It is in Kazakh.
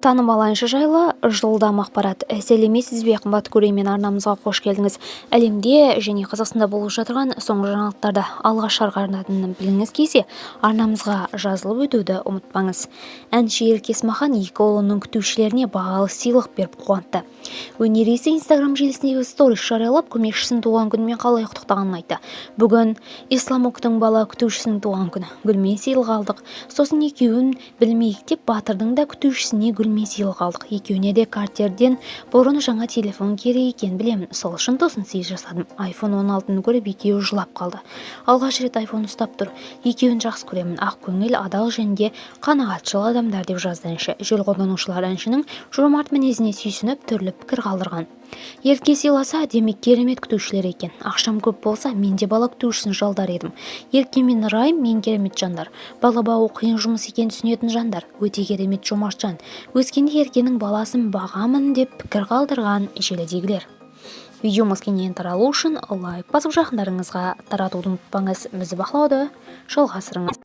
Танымал әнші жайлы жылдам ақпарат. Сәлеметсіз бе, қымбатты көрермен, арнамызға қош келдіңіз. Әлемде және Қазақстанда болып жатырған соңғы жаңалықтарды алғаш арнадığını біліңіз келсе, арнамызға жазылып өтуді ұмытпаңыз. Әнші Ерке Есмахан екі ұлының күтушілеріне бағалы сыйлық беріп қуантты. Өнер иесі Instagram желісіндегі сторис жариялап, көмекшісінің туған күнімен қалай құттықтағанын айтты. Бүгін Исламоктың бала күтушісінің туған күні. Гүлмен сыйлық алдық. Сосын екеуін білмейік деп Батырдың да күтушісіне гүлмен сыйлық алдық. Екеуіне де Картерден бұрын жаңа телефон керек екенін білемін. Сол үшін тосын сый жасадым. iPhone 16-ны көріп екеуі жылап қалды. Алғаш рет iPhone ұстап тұр. Екеуін жақсы көремін. Ақ көңіл, адал және қанағатшыл адамдар, деп жазды әнші. Жел қолданушылар әншінің жомарт мінезіне сүйсініп түрлі пікір қалдырған. Ерке сыйласа, демек керемет күтушілер екен. Ақшам көп болса, мен де бала күтушісін жалдар едім. Ерке мен Райым мен керемет жандар. Бала бағу қиын жұмыс екенін түсінетін жандар. Өте керемет жомарт жан. Өскенде Еркенің баласын бағамын деп пікір қалдырған желідегілер. Видеомыз кеңінен таралу үшін лайк басып жақындарыңызға таратуды ұмытпаңыз. Бізді бақылауды жалғастырыңыз.